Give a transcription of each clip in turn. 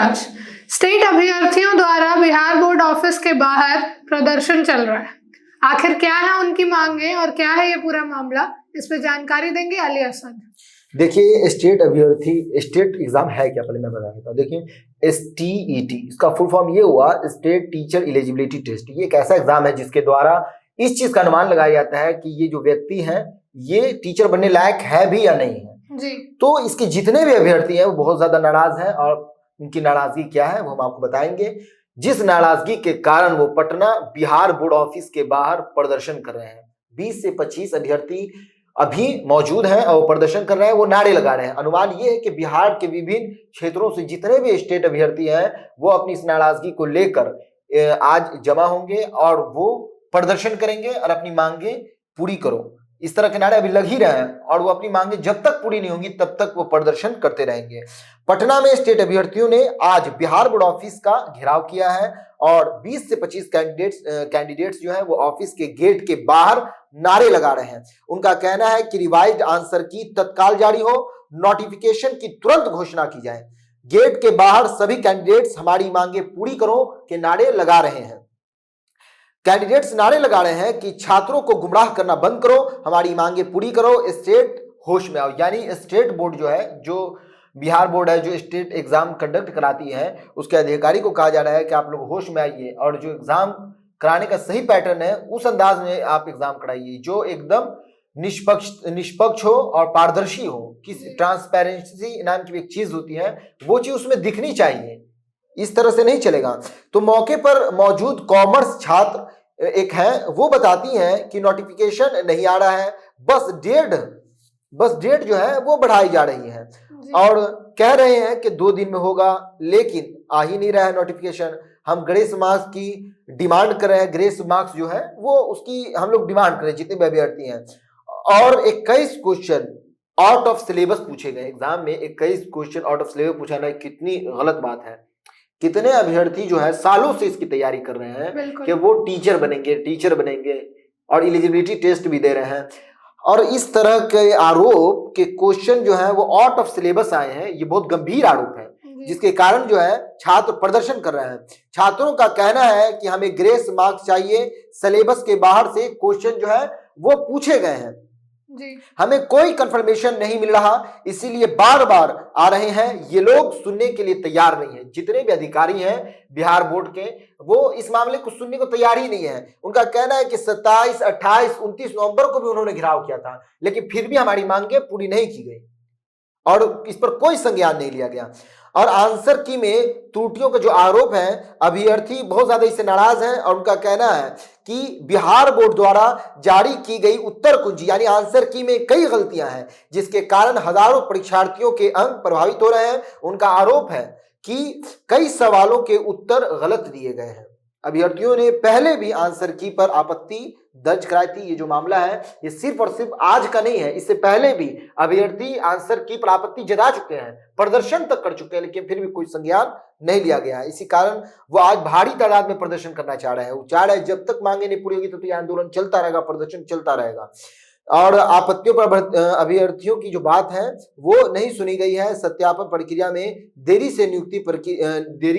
आज स्टेट अभ्यर्थियों द्वारा बिहार बोर्ड ऑफिस के बाहर प्रदर्शन चल रहा है। आखिर क्या है उनकी मांगे और क्या है ये पूरा मामला, इस पे जानकारी देंगे अली असद। देखिए, स्टेट अभ्यर्थी स्टेट एग्जाम है क्या, पहले मैं बता देता हूँ। देखिए, STET इसका फुल फॉर्म ये हुआ, स्टेट टीचर एलिजिबिलिटी टेस्ट। ये एक ऐसा एग्जाम है जिसके द्वारा इस चीज का अनुमान लगाया जाता है कि ये जो व्यक्ति है ये टीचर बनने लायक है भी या नहीं है जी। तो इसके जितने भी अभ्यर्थी हैं वो बहुत ज्यादा नाराज हैं, और उनकी नाराजगी क्या है वो हम आपको बताएंगे। जिस नाराजगी के कारण वो पटना बिहार बोर्ड ऑफिस के बाहर प्रदर्शन कर रहे हैं, 20 से 25 अभ्यर्थी अभी मौजूद हैं और प्रदर्शन कर रहे हैं, वो नारे लगा रहे हैं। अनुमान ये है कि बिहार के विभिन्न क्षेत्रों से जितने भी स्टेट अभ्यर्थी हैं वो अपनी इस नाराजगी को लेकर आज जमा होंगे और वो प्रदर्शन करेंगे और अपनी मांगे पूरी करो, इस तरह के नारे अभी लग ही रहे हैं, और वो अपनी मांगे जब तक पूरी नहीं होंगी तब तक वो प्रदर्शन करते रहेंगे। पटना में स्टेट अभ्यर्थियों ने आज बिहार बोर्ड ऑफिस का घेराव किया है और 20 से 25 कैंडिडेट्स जो है वो ऑफिस के गेट के बाहर नारे लगा रहे हैं। उनका कहना है कि रिवाइज्ड आंसर की तत्काल जारी हो, नोटिफिकेशन की तुरंत घोषणा की जाए। गेट के बाहर सभी कैंडिडेट्स हमारी मांगे पूरी करो के नारे लगा रहे हैं। कैंडिडेट्स नारे लगा रहे हैं कि छात्रों को गुमराह करना बंद करो, हमारी मांगे पूरी करो, स्टेट होश में आओ। यानी स्टेट बोर्ड जो है, जो बिहार बोर्ड है, जो स्टेट एग्जाम कंडक्ट कराती है, उसके अधिकारी को कहा जा रहा है कि आप लोग होश में आइए और जो एग्जाम कराने का सही पैटर्न है उस अंदाज में आप एग्जाम कराइए जो एकदम निष्पक्ष हो और पारदर्शी हो। किस ट्रांसपेरेंसी नाम की एक चीज होती है, वो चीज उसमें दिखनी चाहिए, इस तरह से नहीं चलेगा। तो मौके पर मौजूद कॉमर्स छात्र एक है, वो बताती हैं कि नोटिफिकेशन नहीं आ रहा है, बस डेट जो है वो बढ़ाई जा रही है और कह रहे हैं कि 2 दिन में होगा, लेकिन आ ही नहीं रहा है नोटिफिकेशन। हम ग्रेस मार्क्स की डिमांड कर रहे हैं, ग्रेस मार्क्स जो है वो उसकी हम लोग डिमांड कर रहे हैं जितने भी अभ्यर्थी हैं। और 21 क्वेश्चन आउट ऑफ सिलेबस पूछे गए एग्जाम में, 21 क्वेश्चन आउट ऑफ सिलेबस पूछा है, कितनी गलत बात है। कितने अभ्यर्थी जो है सालों से इसकी तैयारी कर रहे हैं कि वो टीचर बनेंगे और एलिजिबिलिटी टेस्ट भी दे रहे हैं, और इस तरह के आरोप के क्वेश्चन जो है वो आउट ऑफ सिलेबस आए हैं। ये बहुत गंभीर आरोप है जिसके कारण जो है छात्र प्रदर्शन कर रहे हैं। छात्रों का कहना है कि हमें ग्रेस मार्क्स चाहिए, सिलेबस के बाहर से क्वेश्चन जो है वो पूछे गए हैं जी। हमें कोई कंफर्मेशन नहीं मिल रहा, इसीलिए बार बार आ रहे हैं। ये लोग सुनने के लिए तैयार नहीं है, जितने भी अधिकारी हैं बिहार बोर्ड के, वो इस मामले को सुनने को तैयार ही नहीं है। उनका कहना है कि 27, 28, 29 नवंबर को भी उन्होंने घेराव किया था, लेकिन फिर भी हमारी मांगे पूरी नहीं की गई और इस पर कोई संज्ञान नहीं लिया गया। और आंसर की में त्रुटियों का जो आरोप है, अभ्यर्थी बहुत ज्यादा इससे नाराज हैं और उनका कहना है कि बिहार बोर्ड द्वारा जारी की गई उत्तर कुंजी यानी आंसर की में कई गलतियां हैं, जिसके कारण हजारों परीक्षार्थियों के अंक प्रभावित हो रहे हैं। उनका आरोप है कि कई सवालों के उत्तर गलत दिए गए हैं। अभ्यर्थियों ने पहले भी आंसर की पर आपत्ति दर्ज कराई थी। ये जो मामला है ये सिर्फ और सिर्फ आज का नहीं है, इससे पहले भी अभ्यर्थी आंसर की पर आपत्ति जता चुके हैं, प्रदर्शन तक कर चुके हैं, लेकिन फिर भी कोई संज्ञान नहीं लिया गया है। इसी कारण वो आज भारी तादाद में प्रदर्शन करना चाह रहे हैं। वो चाह रहे हैं जब तक मांगे नहीं पूरी होगी तब तक तो आंदोलन चलता रहेगा, प्रदर्शन चलता रहेगा। और आपत्तियों पर अभ्यर्थियों की जो बात है वो नहीं सुनी गई है। सत्यापन प्रक्रिया में देरी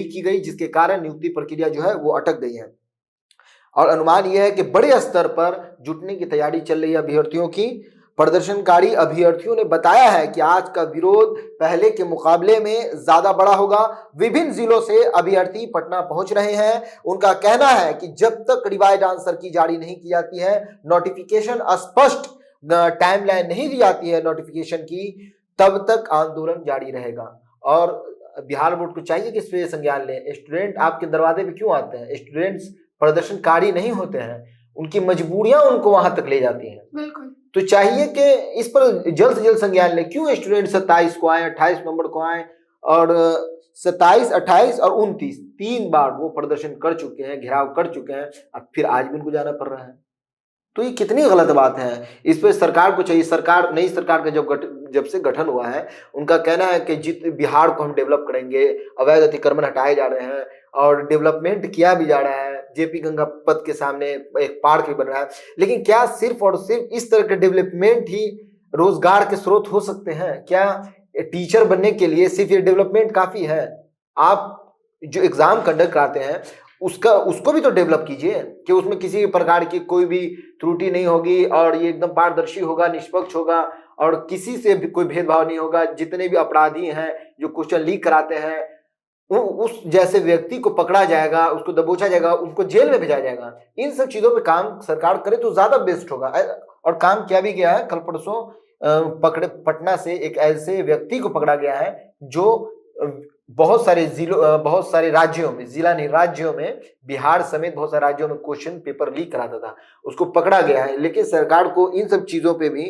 की गई, जिसके कारण नियुक्ति प्रक्रिया जो है वो अटक गई है। और अनुमान यह है कि बड़े स्तर पर जुटने की तैयारी चल रही है अभ्यर्थियों की। प्रदर्शनकारी अभ्यर्थियों ने बताया है कि आज का विरोध पहले के मुकाबले में ज्यादा बड़ा होगा। विभिन्न जिलों से अभ्यर्थी पटना पहुंच रहे हैं। उनका कहना है कि जब तक रिवाइज्ड आंसर की जारी नहीं की जाती है, नोटिफिकेशन स्पष्ट टाइमलाइन नहीं दी जाती है नोटिफिकेशन की, तब तक आंदोलन जारी रहेगा। और बिहार बोर्ड को चाहिए कि इस पे संज्ञान लें। स्टूडेंट आपके दरवाजे पे क्यों आते हैं? स्टूडेंट्स प्रदर्शनकारी नहीं होते हैं, उनकी मजबूरियां उनको वहां तक ले जाती हैं। बिल्कुल। तो चाहिए कि इस पर जल्द से जल्द संज्ञान लें। क्यों स्टूडेंट 27 को आए, 28 नवंबर को आए, और 27, 28 और 29 3 बार वो प्रदर्शन कर चुके हैं, घेराव कर चुके हैं, अब फिर आज भी उनको जाना पड़ रहा है। तो ये कितनी गलत बात है। इस पर सरकार को चाहिए, नई सरकार का जब से गठन हुआ है, उनका कहना है कि बिहार को हम डेवलप करेंगे, अवैध अतिक्रमण हटाए जा रहे हैं और डेवलपमेंट किया भी जा रहा है। जेपी गंगा पथ के सामने एक पार्क भी बन रहा है, लेकिन क्या सिर्फ और सिर्फ इस तरह के डेवलपमेंट ही रोजगार के स्रोत हो सकते हैं? क्या टीचर बनने के लिए सिर्फ ये डेवलपमेंट काफी है? आप जो एग्जाम कंडक्ट कराते हैं उसको भी तो डेवलप कीजिए कि उसमें किसी प्रकार की कोई भी त्रुटि नहीं होगी और ये एकदम पारदर्शी होगा, निष्पक्ष होगा और किसी से भी कोई भेदभाव नहीं होगा। जितने भी अपराधी हैं जो क्वेश्चन लीक कराते हैं उस जैसे व्यक्ति को पकड़ा जाएगा, उसको दबोचा जाएगा, उनको जेल में भेजा जाएगा। इन सब चीजों पे काम सरकार करे तो ज्यादा बेस्ट होगा। और काम किया भी गया है। कल परसों पटना से एक ऐसे व्यक्ति को पकड़ा गया है जो बहुत सारे राज्यों में, जिला नहीं राज्यों में, बिहार समेत बहुत सारे राज्यों में क्वेश्चन पेपर लीक कराता था, उसको पकड़ा गया है। लेकिन सरकार को इन सब चीजों पे भी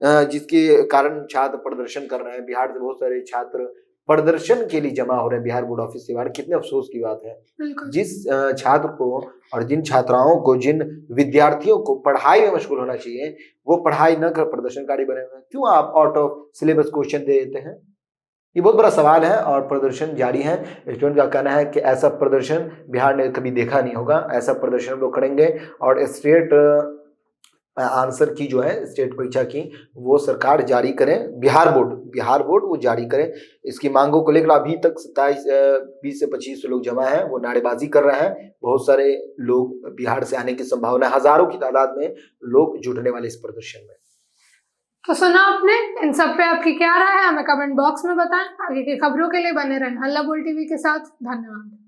जिसके कारण छात्र प्रदर्शन कर रहे हैं, बिहार से बहुत सारे छात्र प्रदर्शन के लिए जमा हो रहे हैं बिहार बोर्ड ऑफिस के बाहर। कितने अफसोस की बात है। जिस छात्र को और जिन छात्राओं को, जिन विद्यार्थियों को पढ़ाई में मशगूल होना चाहिए, वो पढ़ाई न कर प्रदर्शनकारी बने हुए हैं। क्यों आप आउट ऑफ सिलेबस क्वेश्चन दे देते हैं? ये बहुत बड़ा सवाल है और प्रदर्शन जारी है। स्टूडेंट का कहना है कि ऐसा प्रदर्शन बिहार ने कभी देखा नहीं होगा। ऐसा प्रदर्शन हम लोग करेंगे और स्टेट आंसर की जो है, स्टेट परीक्षा की, वो सरकार जारी करें। बिहार बोर्ड वो जारी करें। इसकी मांगों को लेकर अभी तक 20 से 25 लोग जमा हैं, वो नारेबाजी कर रहे हैं। बहुत सारे लोग बिहार से आने की संभावना, हजारों की तादाद में लोग जुटने वाले इस प्रदर्शन में। तो सुना आपने, इन सब पे आपकी क्या राय है हमें कमेंट बॉक्स में बताएं। आगे की खबरों के लिए बने रहें हल्ला बोल टीवी के साथ। धन्यवाद।